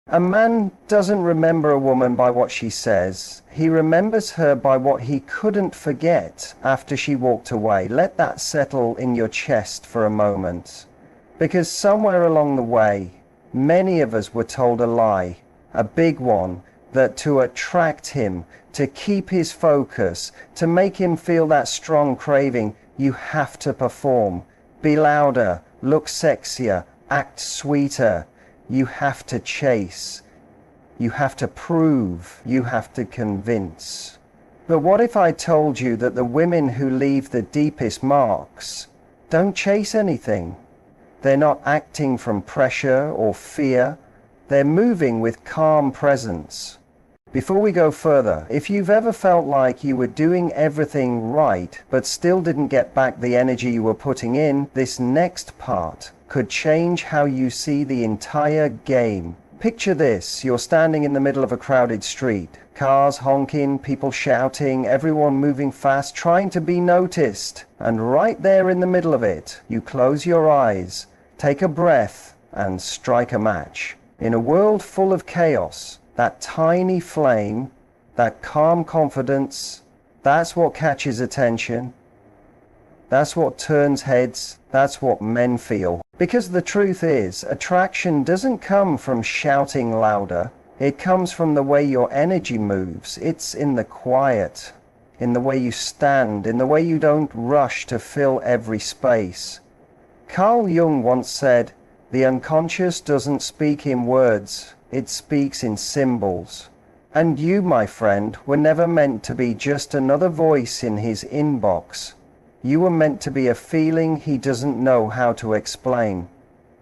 A man doesn't remember a woman by what she says. He remembers her by what he couldn't forget after she walked away. Let that settle in your chest for a moment. Because somewhere along the way, many of us were told a lie, a big one, that to attract him, to keep his focus, to make him feel that strong craving, you have to perform. Be louder, look sexier, act sweeter. You have to chase. You have to prove. You have to convince. But what if I told you that the women who leave the deepest marks don't chase anything? They're not acting from pressure or fear. They're moving with calm presence. Before we go further, if you've ever felt like you were doing everything right but still didn't get back the energy you were putting in, this next part could change how you see the entire game. Picture this: you're standing in the middle of a crowded street. Cars honking, people shouting, everyone moving fast, trying to be noticed. And right there in the middle of it, you close your eyes, take a breath, and strike a match. In a world full of chaos, that tiny flame, that calm confidence, that's what catches attention. That's what turns heads. That's what men feel. Because the truth is, attraction doesn't come from shouting louder. It comes from the way your energy moves. It's in the quiet, in the way you stand, in the way you don't rush to fill every space. Carl Jung once said, "The unconscious doesn't speak in words, it speaks in symbols." And you, my friend, were never meant to be just another voice in his inbox. You were meant to be a feeling he doesn't know how to explain.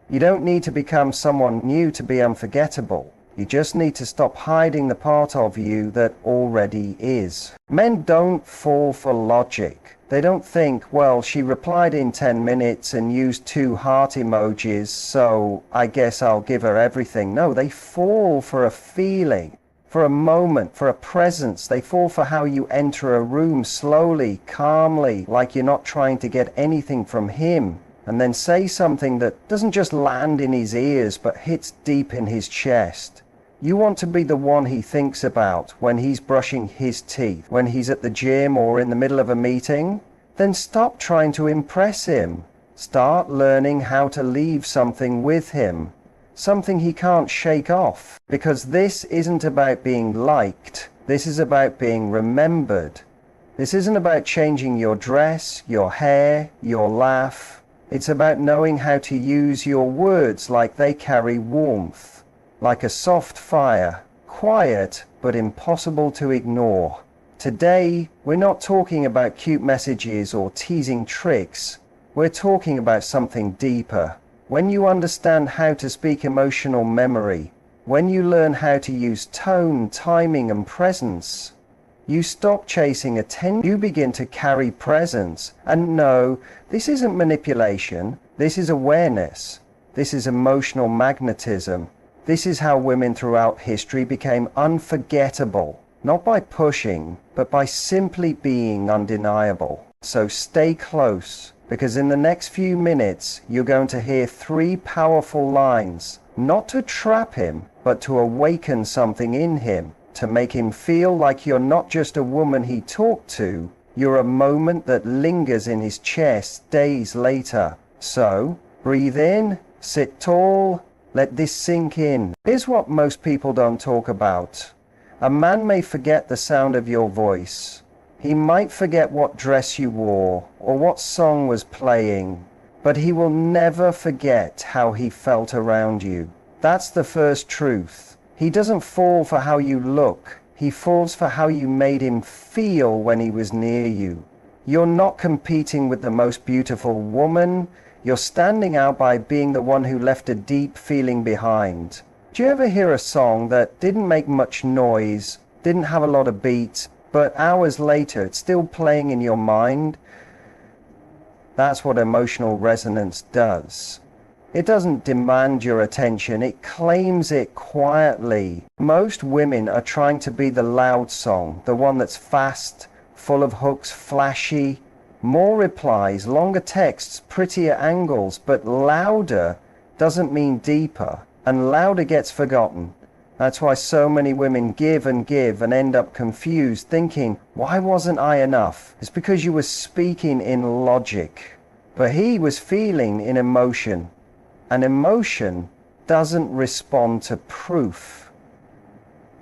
You don't need to become someone new to be unforgettable. You just need to stop hiding the part of you that already is. Men don't fall for logic. They don't think, well, she replied in 10 minutes and used 2 heart emojis, so I guess I'll give her everything. No, they fall for a feeling, for a moment, for a presence. They fall for how you enter a room slowly, calmly, like you're not trying to get anything from him, and then say something that doesn't just land in his ears but hits deep in his chest. You want to be the one he thinks about when he's brushing his teeth, when he's at the gym or in the middle of a meeting. Then stop trying to impress him. Start learning how to leave something with him, something he can't shake off. Because this isn't about being liked. This is about being remembered. This isn't about changing your dress, your hair, your laugh. It's about knowing how to use your words like they carry warmth. Like a soft fire, quiet but impossible to ignore. Today, we're not talking about cute messages or teasing tricks. We're talking about something deeper. When you understand how to speak emotional memory, when you learn how to use tone, timing, and presence, you stop chasing attention. You begin to carry presence. And no, this isn't manipulation. This is awareness. This is emotional magnetism. This is how women throughout history became unforgettable, not by pushing, but by simply being undeniable. So stay close, because in the next few minutes, you're going to hear 3 powerful lines, not to trap him, but to awaken something in him, to make him feel like you're not just a woman he talked to, you're a moment that lingers in his chest days later. So, breathe in, sit tall, let this sink in. Here's what most people don't talk about. A man may forget the sound of your voice. He might forget what dress you wore or what song was playing, but he will never forget how he felt around you. That's the first truth. He doesn't fall for how you look. He falls for how you made him feel when he was near you. You're not competing with the most beautiful woman. You're standing out by being the one who left a deep feeling behind. Do you ever hear a song that didn't make much noise, didn't have a lot of beats, but hours later it's still playing in your mind? That's what emotional resonance does. It doesn't demand your attention, it claims it quietly. Most women are trying to be the loud song, the one that's fast, full of hooks, flashy. More replies, longer texts, prettier angles, but louder doesn't mean deeper, and louder gets forgotten. That's why so many women give and give and end up confused, thinking, why wasn't I enough? It's because you were speaking in logic. But he was feeling in emotion. And emotion doesn't respond to proof.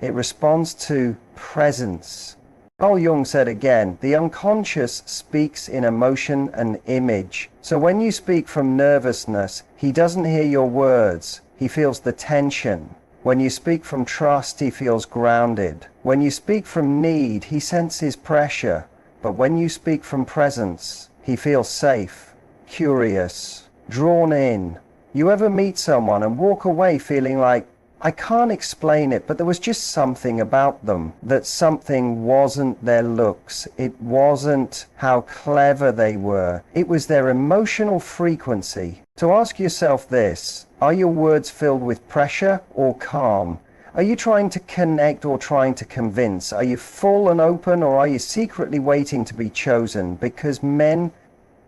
It responds to presence. Carl Jung said again, the unconscious speaks in emotion and image. So when you speak from nervousness, he doesn't hear your words. He feels the tension. When you speak from trust, he feels grounded. When you speak from need, he senses pressure. But when you speak from presence, he feels safe, curious, drawn in. You ever meet someone and walk away feeling like, I can't explain it, but there was just something about them. That something wasn't their looks. It wasn't how clever they were. It was their emotional frequency. So ask yourself this, are your words filled with pressure or calm? Are you trying to connect or trying to convince? Are you full and open, or are you secretly waiting to be chosen? Because men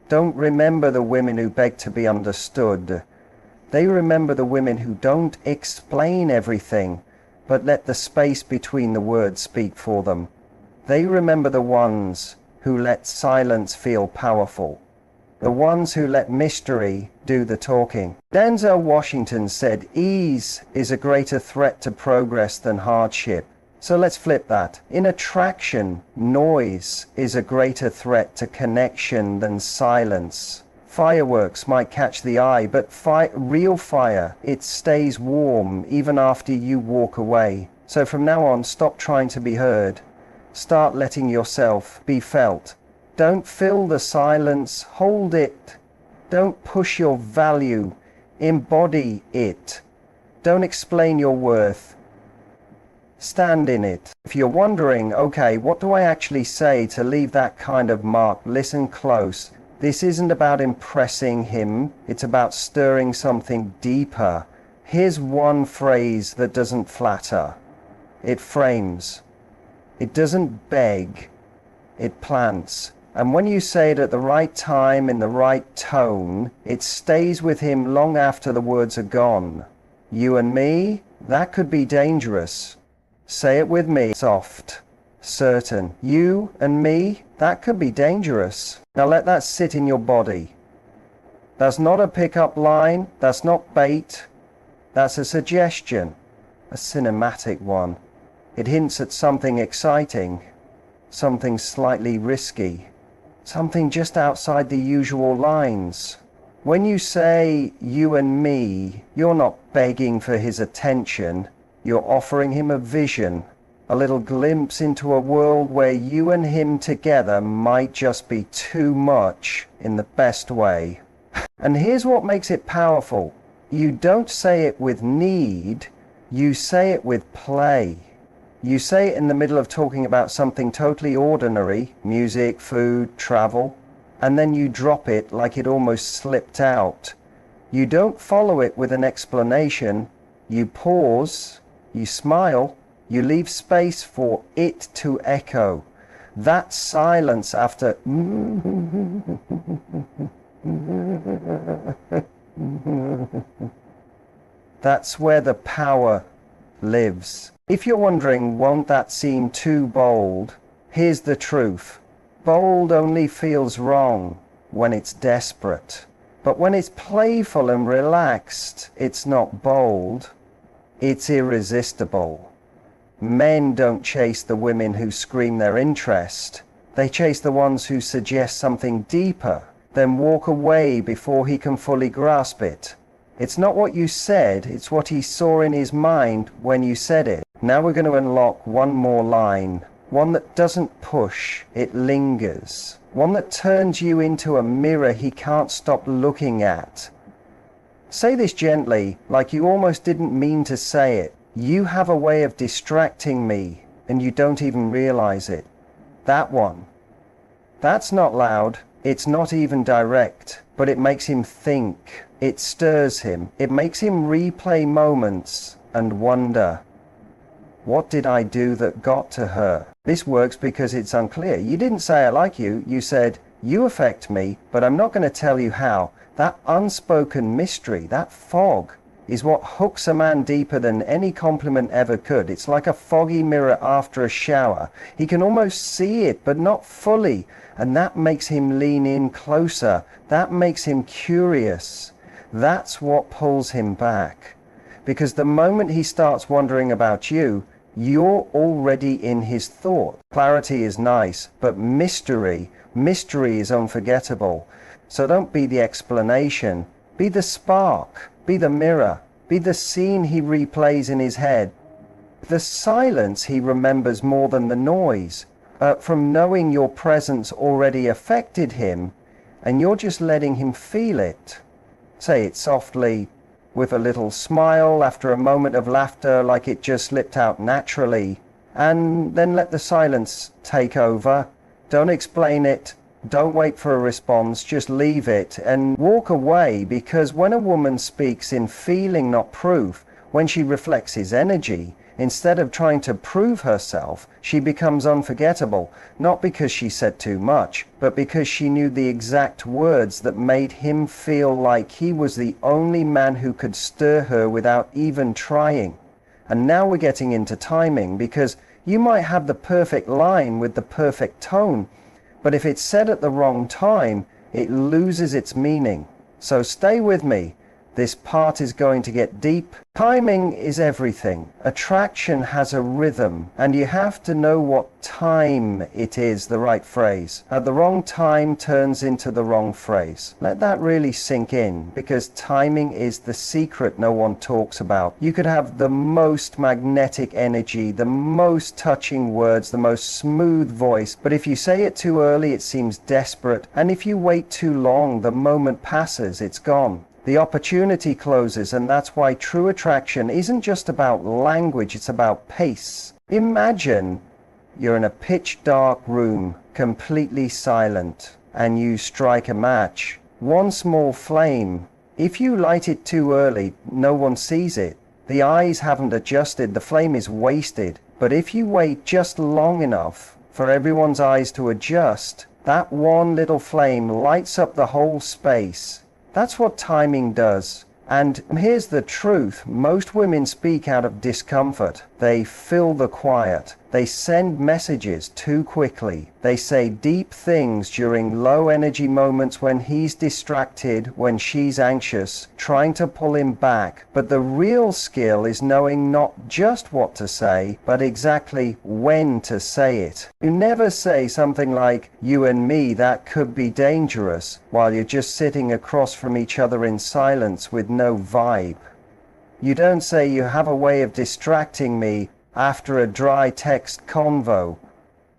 don't remember the women who beg to be understood. They remember the women who don't explain everything, but let the space between the words speak for them. They remember the ones who let silence feel powerful. The ones who let mystery do the talking. Denzel Washington said, ease is a greater threat to progress than hardship. So let's flip that. In attraction, noise is a greater threat to connection than silence. Fireworks might catch the eye, but real fire, it stays warm even after you walk away. So from now on, stop trying to be heard. Start letting yourself be felt. Don't fill the silence, hold it. Don't push your value, embody it. Don't explain your worth. Stand in it. If you're wondering, okay, what do I actually say to leave that kind of mark? Listen close. This isn't about impressing him, it's about stirring something deeper. Here's one phrase that doesn't flatter. It frames. It doesn't beg. It plants. And when you say it at the right time, in the right tone, it stays with him long after the words are gone. You and me, that could be dangerous. Say it with me, soft, certain. You and me, that could be dangerous. Now let that sit in your body. That's not a pickup line, that's not bait, that's a suggestion, a cinematic one. It hints at something exciting, something slightly risky, something just outside the usual lines. When you say you and me, you're not begging for his attention, you're offering him a vision. A little glimpse into a world where you and him together might just be too much in the best way. And here's what makes it powerful. You don't say it with need, you say it with play. You say it in the middle of talking about something totally ordinary, music, food, travel, and then you drop it like it almost slipped out. You don't follow it with an explanation. You pause, you smile, you leave space for it to echo. That silence after that's where the power lives. If you're wondering, won't that seem too bold? Here's the truth. Bold only feels wrong when it's desperate. But when it's playful and relaxed, it's not bold. It's irresistible. Men don't chase the women who scream their interest. They chase the ones who suggest something deeper, then walk away before he can fully grasp it. It's not what you said, it's what he saw in his mind when you said it. Now we're going to unlock one more line. One that doesn't push, it lingers. One that turns you into a mirror he can't stop looking at. Say this gently, like you almost didn't mean to say it. You have a way of distracting me, and you don't even realize it. That one. That's not loud, it's not even direct, but it makes him think. It stirs him. It makes him replay moments and wonder, what did I do that got to her? This works because it's unclear. You didn't say I like you, you said, you affect me, but I'm not going to tell you how. That unspoken mystery, that fog, is what hooks a man deeper than any compliment ever could. It's like a foggy mirror after a shower. He can almost see it, but not fully. And that makes him lean in closer. That makes him curious. That's what pulls him back. Because the moment he starts wondering about you, you're already in his thought. Clarity is nice, but mystery is unforgettable. So don't be the explanation. Be the spark. Be the mirror. Be the scene he replays in his head. The silence he remembers more than the noise. From knowing your presence already affected him, and you're just letting him feel it. Say it softly, with a little smile after a moment of laughter, like it just slipped out naturally. And then let the silence take over. Don't explain it. Don't wait for a response. Just leave it and walk away, because when a woman speaks in feeling, not proof, when she reflects his energy, instead of trying to prove herself, she becomes unforgettable, not because she said too much, but because she knew the exact words that made him feel like he was the only man who could stir her without even trying. And now we're getting into timing, because you might have the perfect line with the perfect tone, but if it's said at the wrong time, it loses its meaning. So stay with me. This part is going to get deep. Timing is everything. Attraction has a rhythm, and you have to know what time it is, the right phrase. At the wrong time turns into the wrong phrase. Let that really sink in, because timing is the secret no one talks about. You could have the most magnetic energy, the most touching words, the most smooth voice, but if you say it too early, it seems desperate, and if you wait too long, the moment passes, it's gone. The opportunity closes, and that's why true attraction isn't just about language, it's about pace. Imagine you're in a pitch dark room, completely silent, and you strike a match. One small flame. If you light it too early, no one sees it. The eyes haven't adjusted, the flame is wasted. But if you wait just long enough for everyone's eyes to adjust, that one little flame lights up the whole space. That's what timing does. And here's the truth. Most women speak out of discomfort. They fill the quiet. They send messages too quickly. They say deep things during low energy moments when he's distracted, when she's anxious, trying to pull him back. But the real skill is knowing not just what to say, but exactly when to say it. You never say something like, "You and me, that could be dangerous," while you're just sitting across from each other in silence with no vibe. You don't say, "You have a way of distracting me," after a dry text convo.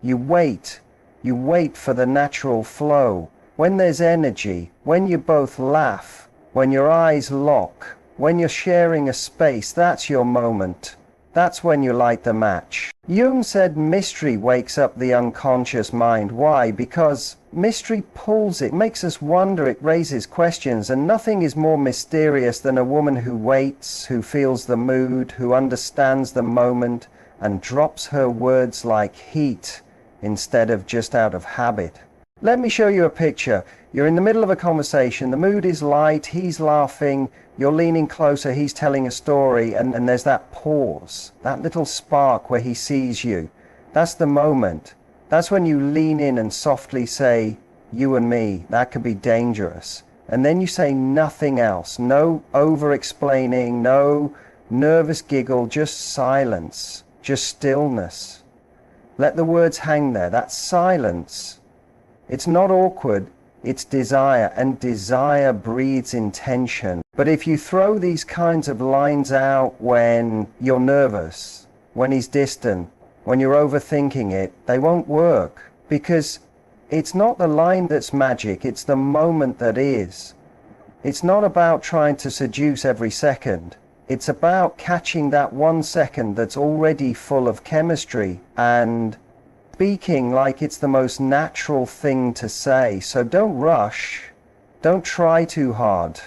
You wait for the natural flow. When there's energy, when you both laugh, when your eyes lock, when you're sharing a space, that's your moment. That's when you light the match. Jung said mystery wakes up the unconscious mind. Why? Because mystery pulls it, makes us wonder, it raises questions, and nothing is more mysterious than a woman who waits, who feels the mood, who understands the moment, and drops her words like heat instead of just out of habit. Let me show you a picture. You're in the middle of a conversation, the mood is light, he's laughing, you're leaning closer, he's telling a story, and there's that pause, that little spark where he sees you. That's the moment. That's when you lean in and softly say, "You and me, that could be dangerous." And then you say nothing else, no over-explaining, no nervous giggle, just silence, just stillness. Let the words hang there, that silence. It's not awkward, it's desire, and desire breeds intention. But if you throw these kinds of lines out when you're nervous, when he's distant, when you're overthinking it, they won't work, because it's not the line that's magic, it's the moment that is. It's not about trying to seduce every second. It's about catching that 1 second that's already full of chemistry and speaking like it's the most natural thing to say. So don't rush. Don't try too hard.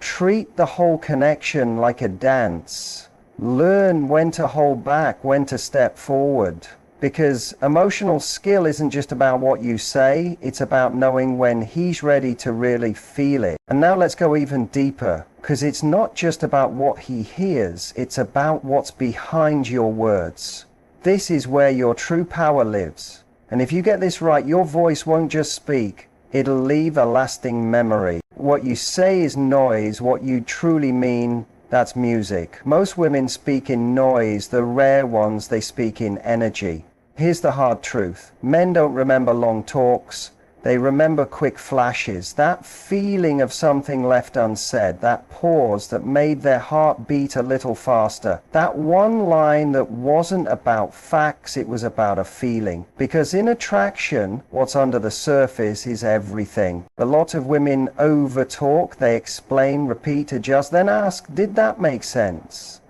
Treat the whole connection like a dance. Learn when to hold back, when to step forward. Because emotional skill isn't just about what you say, it's about knowing when he's ready to really feel it. And now let's go even deeper. Because it's not just about what he hears, it's about what's behind your words. This is where your true power lives. And if you get this right, your voice won't just speak, it'll leave a lasting memory. What you say is noise, what you truly mean, that's music. Most women speak in noise, the rare ones they speak in energy. Here's the hard truth. Men don't remember long talks. They remember quick flashes, that feeling of something left unsaid, that pause that made their heart beat a little faster, that one line that wasn't about facts, it was about a feeling. Because in attraction, what's under the surface is everything. A lot of women over-talk, they explain, repeat, adjust, then ask, did that make sense?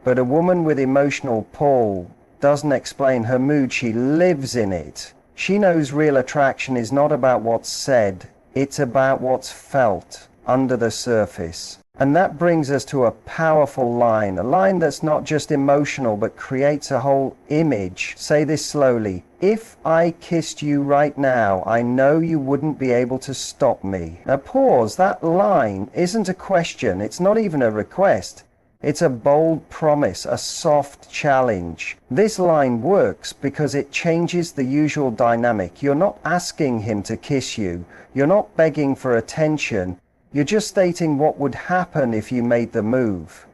But a woman with emotional pull doesn't explain her mood, she lives in it. She knows real attraction is not about what's said, it's about what's felt under the surface. And that brings us to a powerful line, a line that's not just emotional but creates a whole image. Say this slowly. If I kissed you right now, I know you wouldn't be able to stop me. Now pause, that line isn't a question, it's not even a request. It's a bold promise, a soft challenge. This line works because it changes the usual dynamic. You're not asking him to kiss you. You're not begging for attention. You're just stating what would happen if you made the move.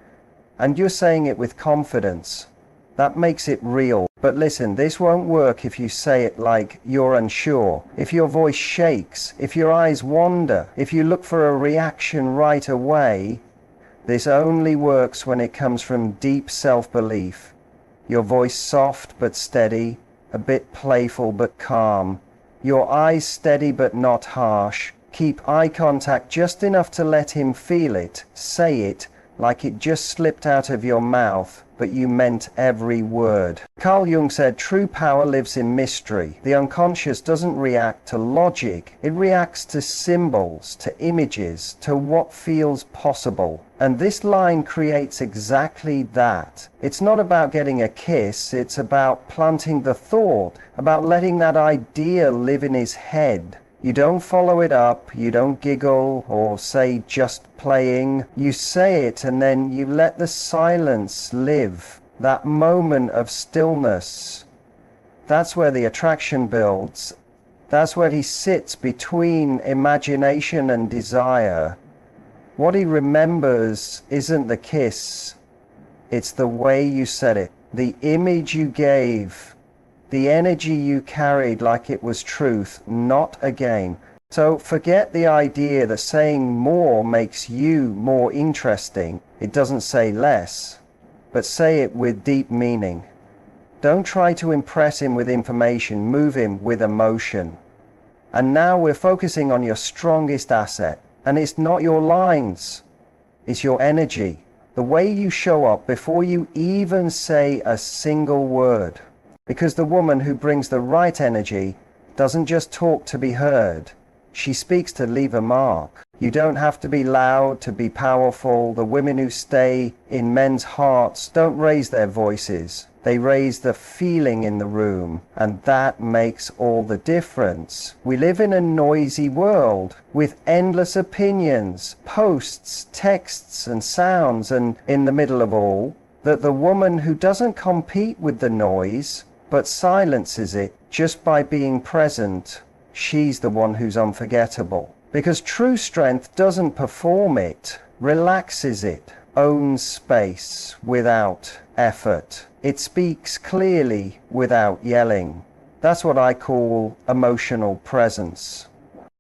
And you're saying it with confidence. That makes it real. But listen, this won't work if you say it like you're unsure. If your voice shakes, if your eyes wander, if you look for a reaction right away. This only works when it comes from deep self-belief. Your voice soft but steady, a bit playful but calm. Your eyes steady but not harsh. Keep eye contact just enough to let him feel it. Say it like it just slipped out of your mouth, but you meant every word. Carl Jung said, true power lives in mystery. The unconscious doesn't react to logic. It reacts to symbols, to images, to what feels possible. And this line creates exactly that. It's not about getting a kiss, it's about planting the thought, about letting that idea live in his head. You don't follow it up, you don't giggle or say just playing. You say it and then you let the silence live. That moment of stillness. That's where the attraction builds. That's where he sits between imagination and desire. What he remembers isn't the kiss, it's the way you said it, the image you gave. The energy you carried like it was truth, not a game. So forget the idea that saying more makes you more interesting. It doesn't say less, but say it with deep meaning. Don't try to impress him with information, move him with emotion. And now we're focusing on your strongest asset. And it's not your lines, it's your energy. The way you show up before you even say a single word. Because the woman who brings the right energy doesn't just talk to be heard. She speaks to leave a mark. You don't have to be loud to be powerful. The women who stay in men's hearts don't raise their voices. They raise the feeling in the room, and that makes all the difference. We live in a noisy world with endless opinions, posts, texts, and sounds, and in the middle of all, that the woman who doesn't compete with the noise, but silences it just by being present, she's the one who's unforgettable. Because true strength doesn't perform it, relaxes it, owns space without effort. It speaks clearly without yelling. That's what I call emotional presence.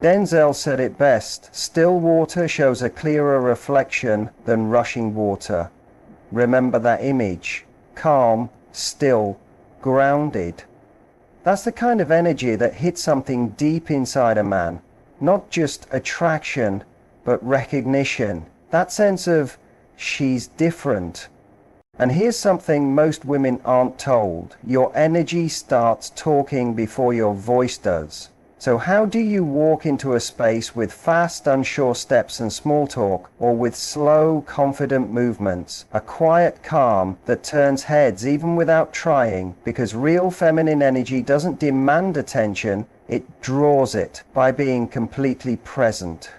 Denzel said it best, still water shows a clearer reflection than rushing water. Remember that image, calm, still, grounded. That's the kind of energy that hits something deep inside a man. Not just attraction, but recognition. That sense of, she's different. And here's something most women aren't told. Your energy starts talking before your voice does. So how do you walk into a space with fast, unsure steps and small talk, or with slow, confident movements, a quiet calm that turns heads even without trying? Because real feminine energy doesn't demand attention, it draws it by being completely present.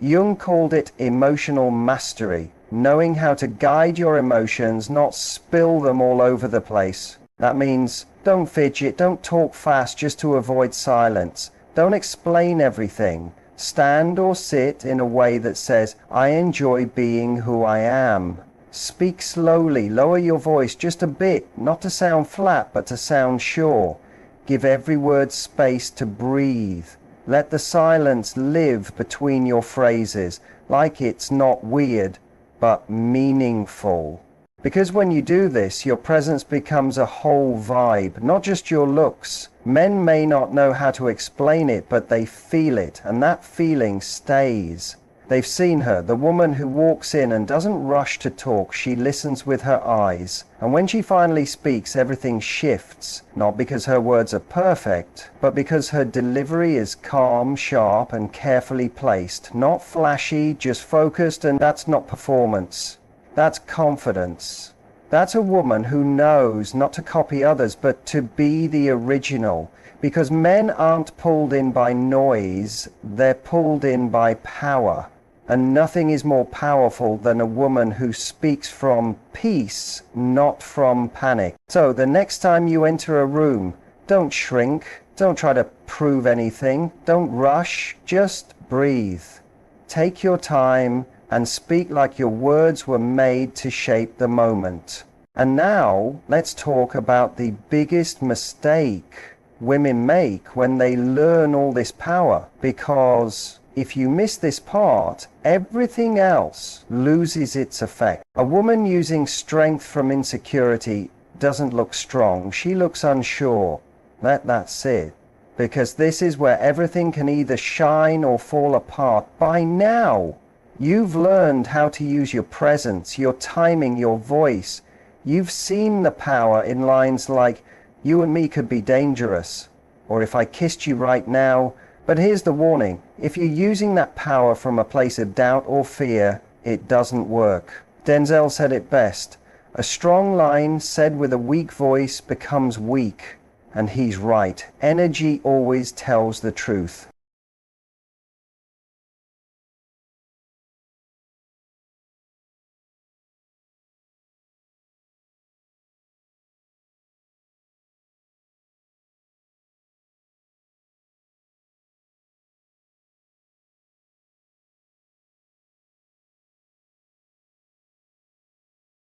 Jung called it emotional mastery, knowing how to guide your emotions, not spill them all over the place. That means don't fidget, don't talk fast just to avoid silence. Don't explain everything. Stand or sit in a way that says, I enjoy being who I am. Speak slowly, lower your voice just a bit, not to sound flat, but to sound sure. Give every word space to breathe. Let the silence live between your phrases, like it's not weird, but meaningful. Because when you do this, your presence becomes a whole vibe, not just your looks. Men may not know how to explain it, but they feel it, and that feeling stays. They've seen her, the woman who walks in and doesn't rush to talk. She listens with her eyes. And when she finally speaks, everything shifts. Not because her words are perfect, but because her delivery is calm, sharp, and carefully placed. Not flashy, just focused, and that's not performance. That's confidence. That's a woman who knows not to copy others, but to be the original. Because men aren't pulled in by noise, they're pulled in by power. And nothing is more powerful than a woman who speaks from peace, not from panic. So the next time you enter a room, don't shrink, don't try to prove anything, don't rush, just breathe. Take your time and speak like your words were made to shape the moment. And now let's talk about the biggest mistake women make when they learn all this power, because if you miss this part, everything else loses its effect. A woman using strength from insecurity doesn't look strong, she looks unsure. Let that sit, because this is where everything can either shine or fall apart. By now, you've learned how to use your presence, your timing, your voice. You've seen the power in lines like, "You and me could be dangerous," or "If I kissed you right now." But here's the warning. If you're using that power from a place of doubt or fear, it doesn't work. Denzel said it best. A strong line said with a weak voice becomes weak. And he's right. Energy always tells the truth.